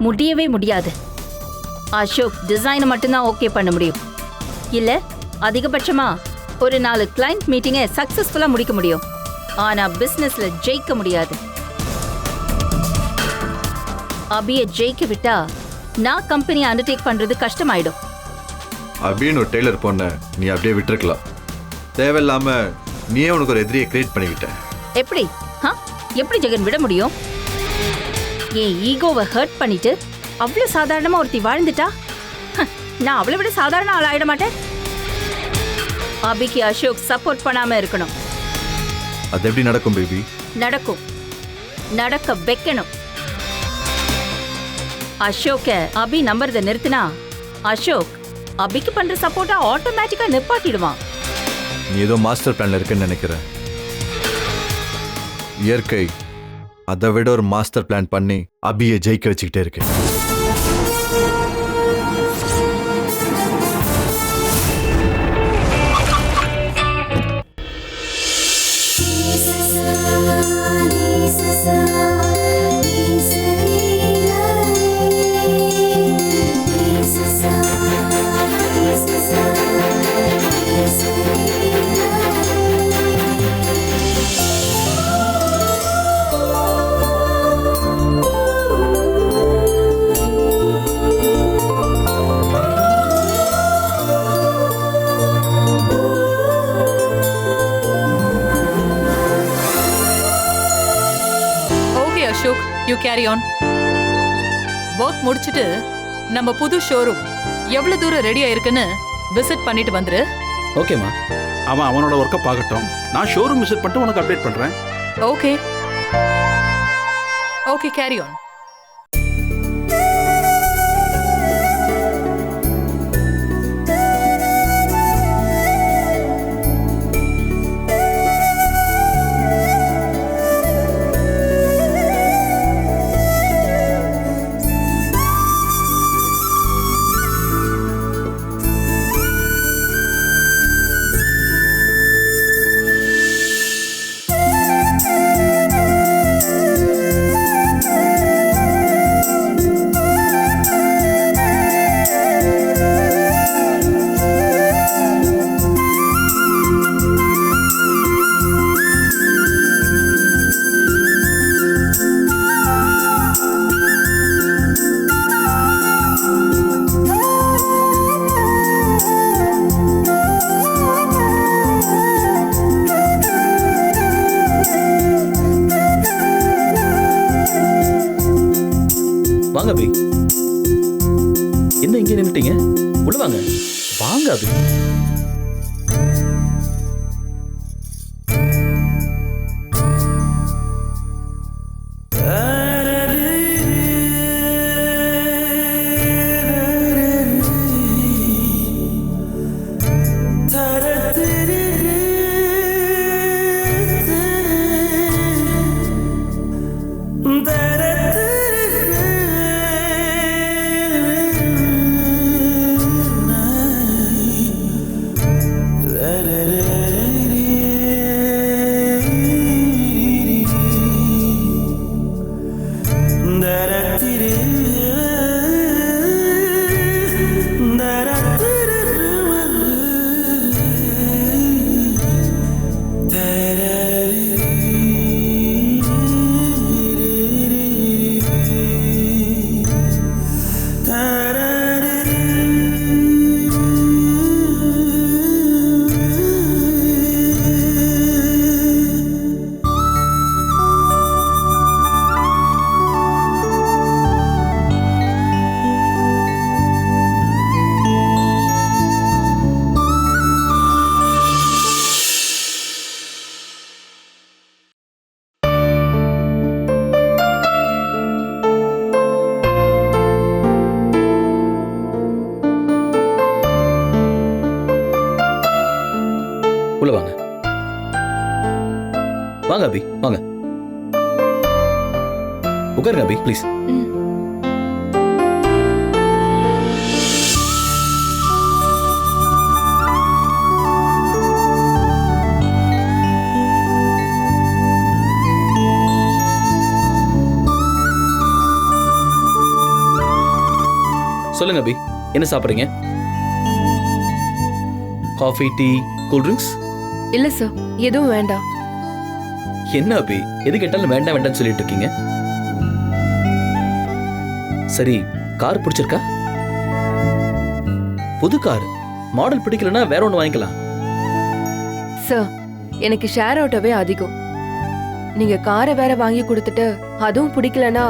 முடியவே முடியாது. அசோக் டிசைனை மட்டும்தான் ஓகே பண்ண முடியும். இல்ல அதிகபட்சமா ஒரு 4 கிளைண்ட் மீட்டிங்கை சக்சஸ்ஃபுல்லா முடிக்க முடியும். ஆனா பிசினஸ்ல ஜெயிக்க முடியாது. அபியை ஜெயிக்க விட்டா நான் கம்பெனியை அண்டர்டேக் பண்றது கஷ்டமாயிடும். அபின்னு ஒரு டெய்லர் பொண்ண நீ அப்படியே விட்டுருக்கலாம். தேவையில்லாம நீயே உனக்கு ஒரு எதிரியை கிரியேட் பண்ணிக்கிட்ட. எப்படி எப்படி ஜெகன் விட முடியும்? என் ஈகோவை ஹர்ட் பண்ணிட்டு அவ்வளவு சாதாரணமா ஒருத்தி வாழ்ந்துட்டா நான் அவளை விட சாதாரண ஆள் ஆயிட மாட்டேன். அபிக்கு அசோக் சப்போர்ட் பண்ணாம இருக்கணும். அது எப்படி நடக்கும் பேபி? நடக்கும், நடக்க வைக்கணும். அசோக்க அபி நம்புறத நிறுத்தினா அசோக் அபிக்கு பண்ற சப்போர்ட்டா ஆட்டோமேட்டிக்கா நிப்பாட்டிடுவான். நீ ஏதோ மாஸ்டர் பிளான்ல இருக்குன்னு நினைக்கிறேன். இயற்கை அதை விட ஒரு மாஸ்டர் பிளான் பண்ணி அபியை ஜெயிக்க வச்சுக்கிட்டே இருக்கு. Ashok, you carry on. Work முடிச்சிட்டு நம்ம புது ஷோரூம் எவ்வளவு தூரம் ரெடியா இருக்குன்னு விசிட் பண்ணிட்டு வந்துரு. ஓகேமா. அவன் அவனோட ஒர்க்கை பார்க்கட்டும். நான் ஷோரூம் விசிட் பண்ணிட்டு உனக்கு அப்டேட் பண்றேன். Okay okay, carry on. வாங்க அபி. என்ன இங்கே நின்னுட்டீங்க? உள்ள வாங்க. வாங்க அபி. உள்ள வாங்க. வாங்க அபி, வாங்க. உட்காருங்க அபி, ப்ளீஸ். சொல்லுங்க அபி, என்ன சாப்பிட்றீங்க? Coffee, tea, cool drinks? இல்ல சார், எதுவும் வேண்டாம். என்ன அபி, எது கேட்டாலும் வேண்டாம் வேண்டாம்னு சொல்லிட்டு இருக்கீங்க? சரி, கார் பிடிச்சிருக்கா? புது கார், மாடல் பிடிக்கலன்னா வேற ஒன்று வாங்கிக்கலாம். சார், எனக்கு ஷேர் ஆட்டோவே அதிகம். நீங்க காரை வேற வாங்கி கொடுத்துட்டு அதுவும் பிடிக்கலனா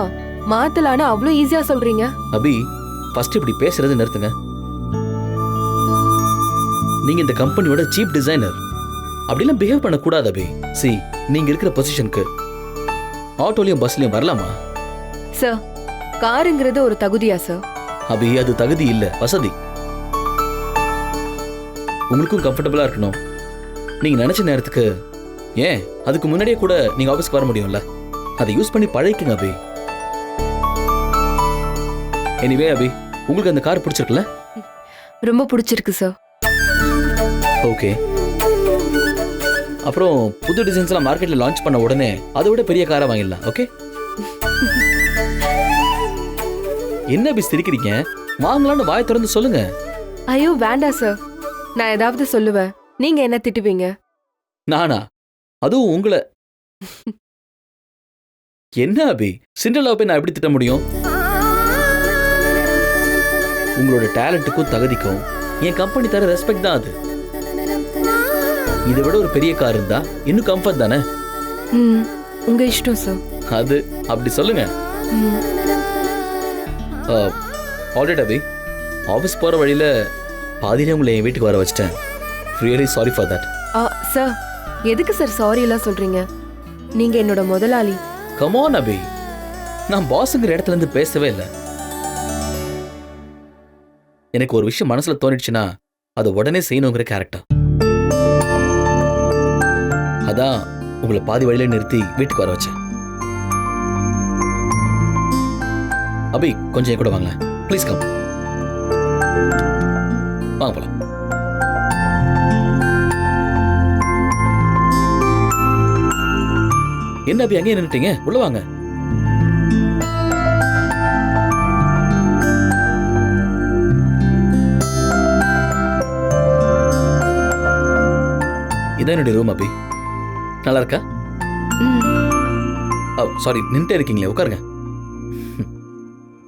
மாத்தலான்னு அவ்வளோ ஈஸியா சொல்றீங்க. அபி, ஃபர்ஸ்ட் இப்படி பேசுறது நிறுத்துங்க. நீங்க இந்த கம்பெனியோட சீப் டிசைனர், அப்படிலாம் பிஹேவ் பண்ணக்கூடாது அபி. சி, நீங்க இருக்கிற பொசிஷனுக்கு ஆட்டோலையும் பஸ்லயும் வரலாமா? சார், காருங்கிறது ஒரு தகுதியா சார்? அபி, அது தகுதி இல்ல, வசதி. உங்களுக்கும் கம்ஃபர்டபுளா இருக்கணும். நீங்க நினைச்ச நேரத்துக்கு, ஏன் அதுக்கு முன்னாடியே கூட நீங்க ஆபீஸ்க்கு வர முடியும்ல. அதை யூஸ் பண்ணி பழகிக்குங்க அபி. எனிவே அபி, உங்களுக்கு அந்த கார் பிடிச்சிருக்குல்ல? ரொம்ப பிடிச்சிருக்கு சார். ஓகே. அப்புறம் புது டிசைன்ஸ்லாம் மார்க்கெட்ல லான்ச் பண்ண உடனே அதை விட பெரிய காரை வாங்கிடலாம். ஓகே? என்ன அபி சிரிக்கிறீங்க? வாங்கலாம்னு வாயை திறந்து சொல்லுங்க. ஐயோ வேண்டாம் சார், நான் ஏதாவது சொல்லுவேன், நீங்க என்ன திட்டுவீங்க. நானா? அதுவும் உங்களை? என்ன அபி, சிண்டலாவை போய் நான் எப்படி திட்ட முடியும்? உங்களோட டேலண்ட்டுக்கும் தகுதிக்கும் என் கம்பெனி தர ரெஸ்பெக்ட் தான் அது. இதை விட ஒரு பெரிய கார் இருந்தா இன்னும் கம்ஃபர்ட் தானே? உங்க இஷ்டம் சார். அது அப்படி சொல்லுங்க. ஆல்ரெடி அபி, ஆஃபீஸ் போற வழியில பாதியிலே உங்களை என் வீட்டுக்கு வர வச்சிட்டேன். Really sorry for that. Sir, எதுக்கு சார் சாரி எல்லாம் சொல்றீங்க? நீங்க என்னோட முதலாளி. கம் ஆன் அபி, நான் பாஸ்ங்கிற இடத்துல இருந்து பேசவே இல்லை. எனக்கு ஒரு விஷயம் மனசுல தோணிடுச்சுன்னா அதை உடனே செய்யணுங்கிற கேரக்டர். அதான் உங்களை பாதி வழியில நிறுத்தி வீட்டுக்கு வர வச்சேன். அபி, கொஞ்சம் என் கூட வாங்க ப்ளீஸ். கம், வாங்க போலாம். என்ன அபி அங்கேயே நின்னுட்டீங்க? உள்ள வாங்க. இதான் என்னுடைய ரூம் அபி. நல்லா இருக்கா? சாரி, நின்றுட்டே இருக்கீங்களே, உட்காருங்க.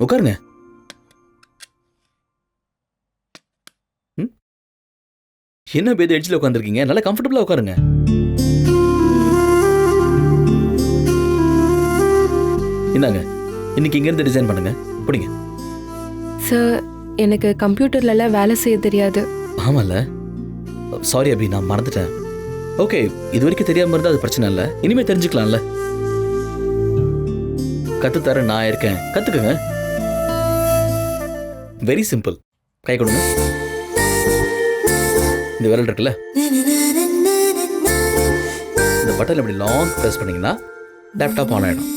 உட்காருங்க. என்ன பேது எட்ஜில் உட்காந்துருக்கீங்க? நல்லா கம்ஃபர்டபுளா உட்காருங்க. இந்தாங்க, இன்னைக்கு இங்கிருந்து டிசைன் பண்ணுங்க. பிடிங்க. சார், எனக்கு கம்ப்யூட்டர்ல வேலை செய்ய தெரியாது. ஆமால, சாரி அபி, நான் மறந்துட்டேன். ஓகே, இது வரைக்கும் தெரியாம இருந்தா அது பிரச்சனை இல்லை, இனிமே தெரிஞ்சுக்கலாம்ல. கத்துத்தர நான் இருக்கேன், கத்துக்குங்க. Very simple. கை கொடுங்க. இந்த விரல் இருக்குல்ல, இந்த பட்டன் இப்படி லாங் ப்ரெஸ் பண்ணீங்கன்னா லேப்டாப் ஆன் ஆயிடும்.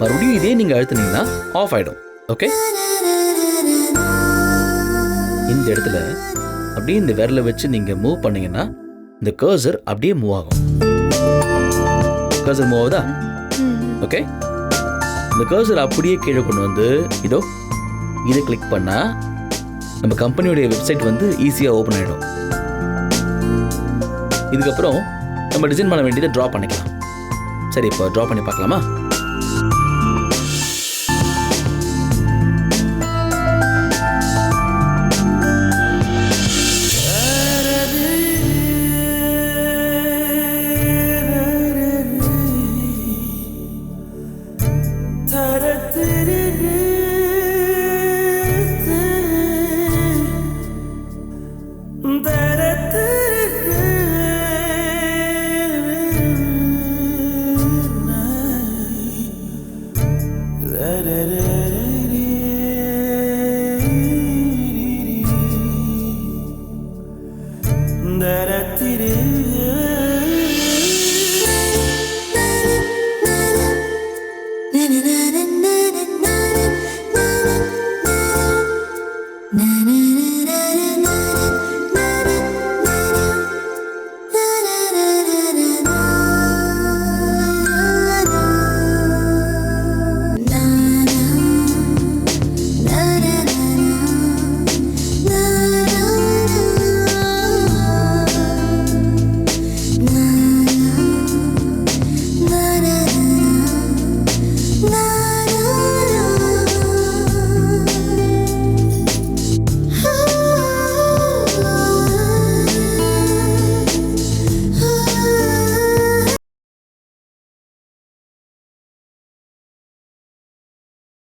மறுபடியும் இதே நீங்க அழுத்தினீங்கன்னா ஆஃப் ஆயிடும். ஓகே? இந்த இடத்துல அப்படியே இந்த விரலை வச்சு நீங்க மூவ் பண்ணீங்கன்னா இந்த கர்சர் அப்படியே மூவ் ஆகும். கர்சர் மூவ் ஆகுதா? ஓகே. இந்த கர்சர் அப்படியே கீழே கொண்டு வந்து இதோ இதை கிளிக் பண்ணா நம்ம கம்பெனியோடைய வெப்சைட் வந்து ஈஸியா ஓபன் ஆயிடும். இதுக்கப்புறம் நம்ம டிசைன் பண்ண வேண்டியதை டிரா பண்ணிக்கலாம். சரி, இப்போ டிரா பண்ணி பார்க்கலாமா?